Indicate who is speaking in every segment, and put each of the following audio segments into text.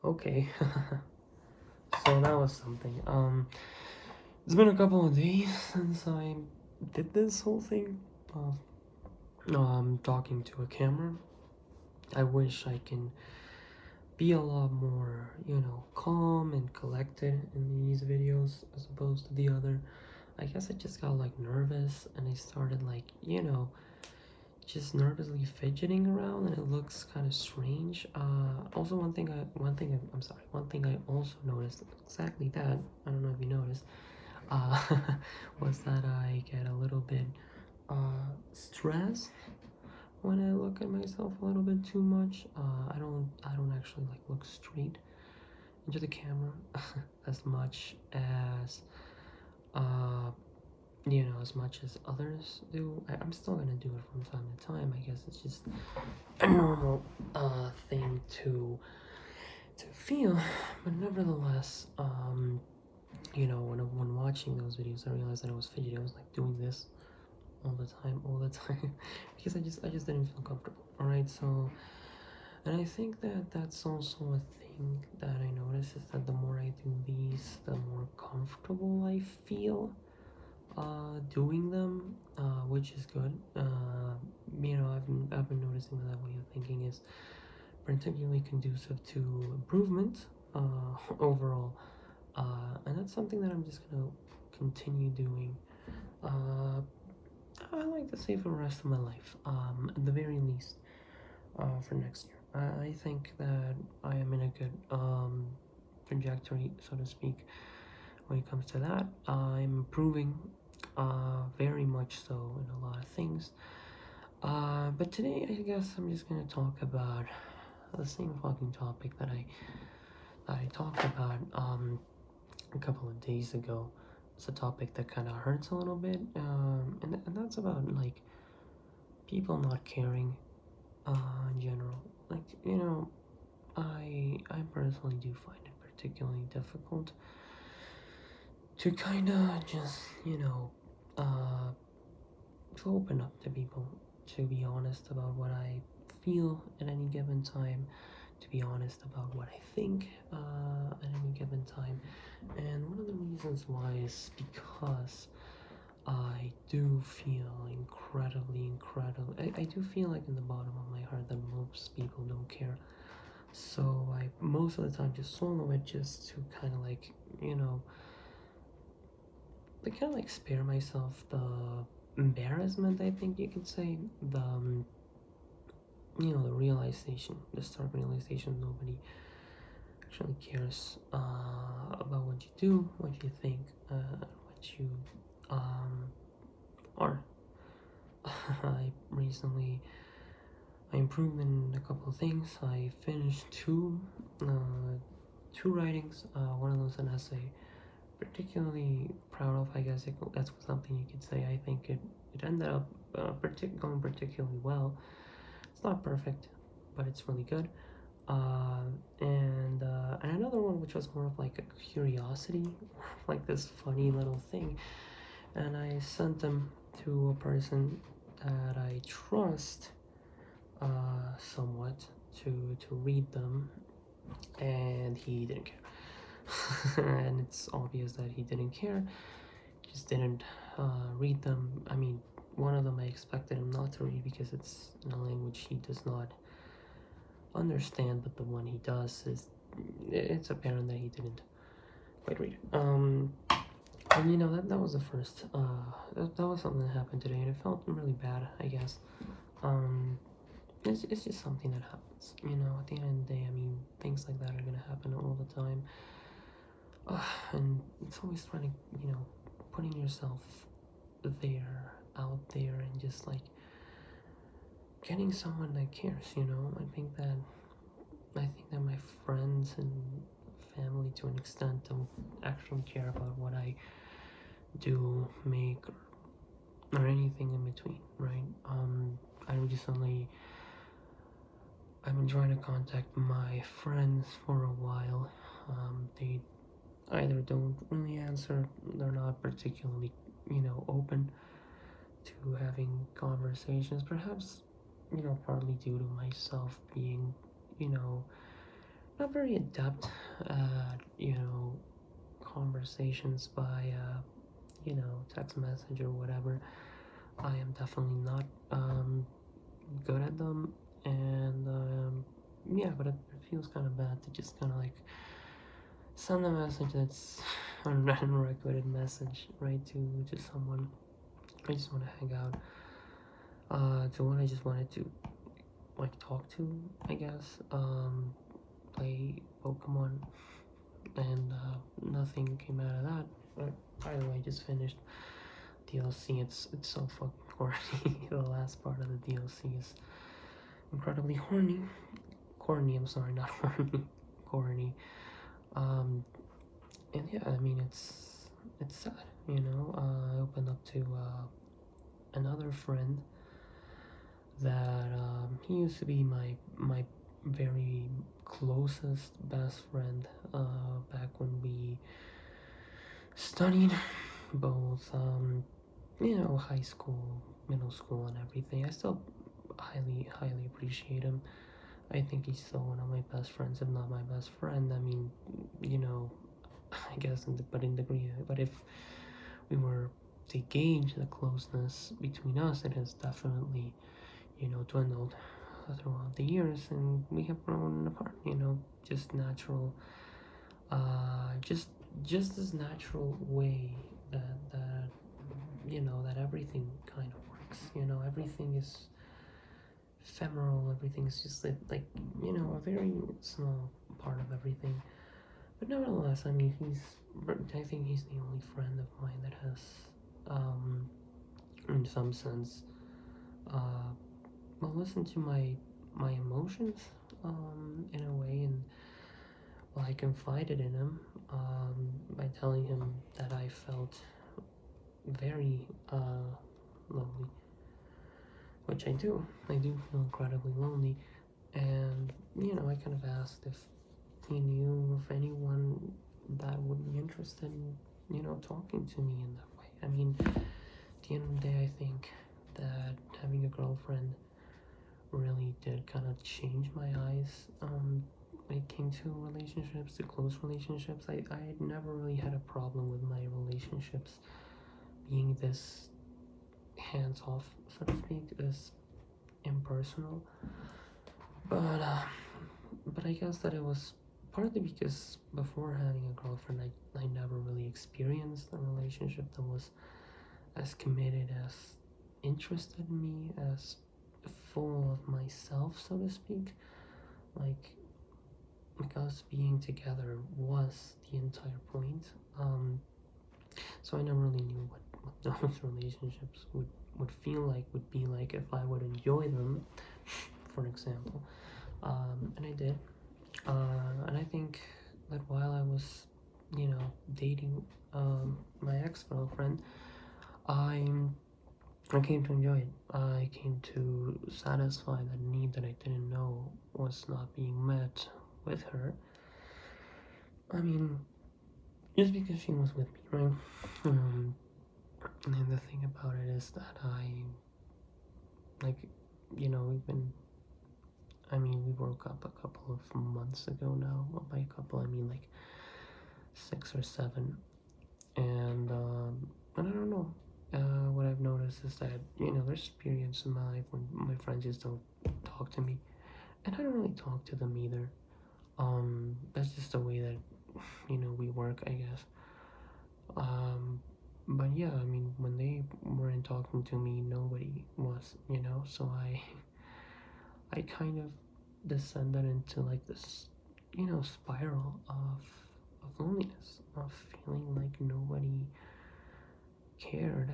Speaker 1: Okay. So that was something. It's been a couple of days since I did this whole thing of talking to a camera. I wish I can be a lot more, calm and collected in these videos as opposed to the other. I guess I just got like nervous and I started like, just nervously fidgeting around, and it looks kind of strange. Also, one thing I also noticed, exactly that, I don't know if you noticed, uh, was that I get a little bit stressed when I look at myself a little bit too much. I don't actually like look straight into the camera as much as uh, as much as others do. I'm still gonna do it from time to time. I guess it's just a normal thing to feel, but nevertheless, when watching those videos, I realized that I was fidgety. I was like doing this all the time, because I just didn't feel comfortable. All right, so and I think that that's also a thing that I notice is that the more I do these, the more comfortable I feel doing them, which is good. I've been noticing that way of thinking is particularly conducive to improvement overall, and that's something that I'm just gonna continue doing. Uh, I like to say for the rest of my life, at the very least, for next year. I think that I am in a good trajectory, so to speak, when it comes to that. I'm improving very much so in a lot of things. But today, I guess I'm just gonna talk about the same fucking topic that I talked about a couple of days ago. It's a topic that kind of hurts a little bit, and that's about like people not caring in general. Like I personally do find it particularly difficult to kind of just uh, to open up to people, to be honest about what I feel at any given time, to be honest about what I think at any given time. And one of the reasons why is because I do feel I do feel like in the bottom of my heart that most people don't care. So I most of the time just solo it just to kind of like, kind of like spare myself the embarrassment, I think you could say, the realization, the stark realization nobody actually cares about what you do, what you think, what you um, are. I improved in a couple of things. I finished two writings. One of those an essay, particularly proud of. I guess that's something you could say. I think it ended up going particularly well. It's not perfect, but it's really good. And another one which was more of like a curiosity, like this funny little thing, and I sent them to a person that I trust somewhat to read them, and he didn't care. And it's obvious that he didn't care. He just didn't read them. I mean, one of them I expected him not to read because it's in a language he does not understand, but the one he does is it's apparent that he didn't quite read it. And that was the first. That was something that happened today, and it felt really bad. I guess. Um, it's just something that happens. At the end of the day, I mean, things like that are gonna happen all the time. And it's always trying to, putting yourself there, out there, and just like getting someone that cares. I think that my friends and family, to an extent, don't actually care about what I do, make, or anything in between, right? I recently I've been trying to contact my friends for a while. They either don't really answer, they're not particularly, open to having conversations. Perhaps, partly due to myself being, you know, not very adept at, conversations by, text message or whatever. I am definitely not good at them, and yeah, but it feels kind of bad to just kind of like send a message that's an unrecorded message, right, to someone I just want to hang out, to one I just wanted to like talk to, I guess, play Pokemon, and nothing came out of that. But by the way, I just finished DLC. It's so fucking corny. The last part of the DLC is incredibly horny. Corny, I'm sorry, not horny. Corny. Um, and yeah, I mean it's sad, I opened up to another friend that he used to be my very closest best friend back when we studied both high school, middle school, and everything. I still highly appreciate him. I think he's still one of my best friends, if not my best friend. I mean, I guess but in degree. But if we were to gauge the closeness between us, it has definitely dwindled throughout the years, and we have grown apart. Just natural, just this natural way that that everything kind of works. Everything is ephemeral. Everything is just like a very small part of everything. But nevertheless, I mean, I think he's the only friend of mine that has, in some sense, uh, well, listen to my emotions, in a way, and well, I confided in him, by telling him that I felt very lonely, which I do. I do feel incredibly lonely, and I kind of asked if he knew of anyone that would be interested in talking to me in that way. I mean, at the end of the day, I think that having a girlfriend really did kind of change my eyes, when it came to relationships, to close relationships. I had never really had a problem with my relationships being this hands off, so to speak, this impersonal. But I guess that it was partly because before having a girlfriend, I never really experienced a relationship that was as committed, as interested in me, as full of myself, so to speak. Like, us being together was the entire point. So I never really knew what those relationships would feel like, would be like, if I would enjoy them, for example. And I did. And I think that while I was, dating my ex girlfriend, I I came to enjoy it. I came to satisfy that need that I didn't know was not being met with her. I mean, just because she was with me, right? And the thing about it is that like, we've been, I mean, we broke up a couple of months ago now. Well, by a couple, I mean like 6 or 7. And I don't know. What I've noticed is that there's periods in my life when my friends just don't talk to me, and I don't really talk to them either. That's just the way that we work, I guess. Um, but yeah, I mean, when they weren't talking to me, nobody was, So I kind of descended into like this, spiral of loneliness, of feeling like nobody cared,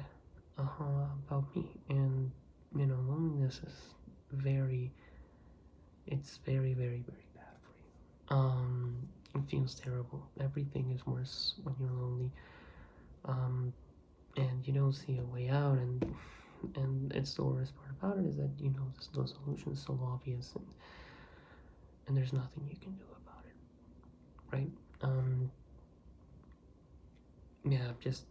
Speaker 1: about me. And loneliness is very, it's very bad for you. It feels terrible. Everything is worse when you're lonely. Um, and you don't see a way out, and it's the worst part about it is that the solution is so obvious, and there's nothing you can do about it, right? Yeah, just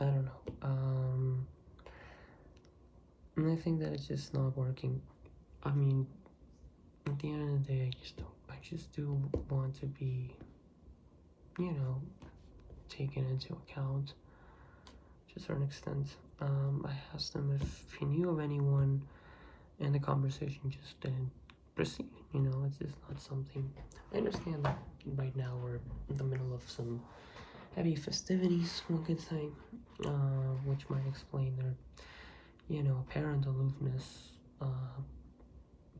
Speaker 1: I don't know. And I think that it's just not working I mean, at the end of the day, I just do want to be, you know, taken into account to a certain extent. I asked him if he knew of anyone, and the conversation just didn't proceed. You know, it's just not something. I understand that right now we're in the middle of some heavy festivities, one could say, which might explain their, apparent aloofness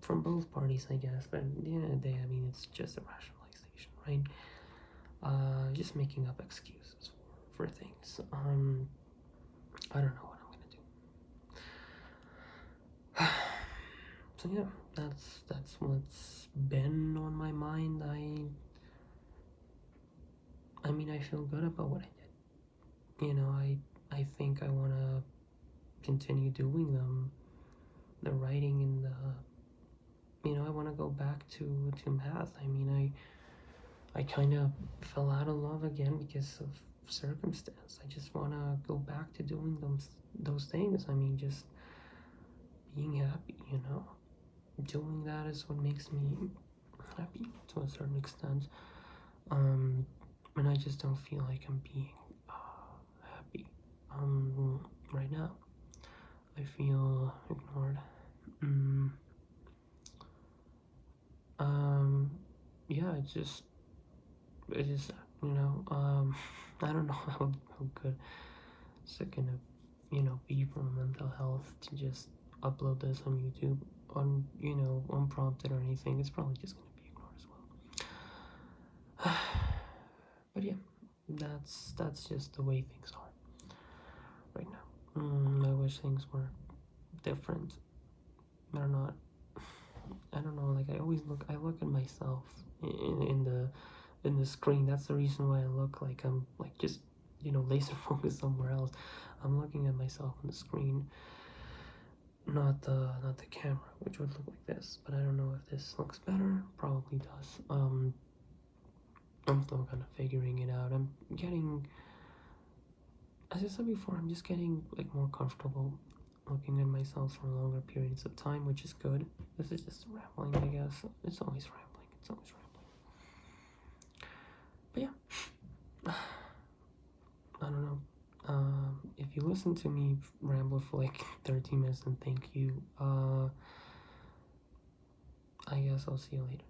Speaker 1: from both parties, I guess. But at the end of the day, I mean, it's just a rationalization, right? Just making up excuses for things. I don't know what I'm gonna do. So yeah, that's what's been on my mind. I mean, I feel good about what I did. I think I wanna continue doing them, the writing and I wanna go back to math. I mean, I kind of fell out of love again because of circumstance. I just wanna go back to doing those things. I mean, just being happy. Doing that is what makes me happy to a certain extent. And I just don't feel like I'm being happy right now. I feel ignored. Mm, yeah, it just I don't know how good it's gonna be for mental health to just upload this on YouTube unprompted or anything. It's probably just gonna be ignored as well. But yeah, that's just the way things are right now. I wish things were different. They're not. I don't know. Like I look at myself in the screen. That's the reason why I look like I'm like just laser focused somewhere else. I'm looking at myself on the screen, not the camera, which would look like this. But I don't know if this looks better. Probably does. I'm still kind of figuring it out. I'm getting, as I said before, I'm just getting like more comfortable looking at myself for longer periods of time, which is good. This is just rambling, I guess. It's always rambling. It's always rambling. But yeah, I don't know. If you listen to me ramble for like 13 minutes, then thank you. I guess I'll see you later.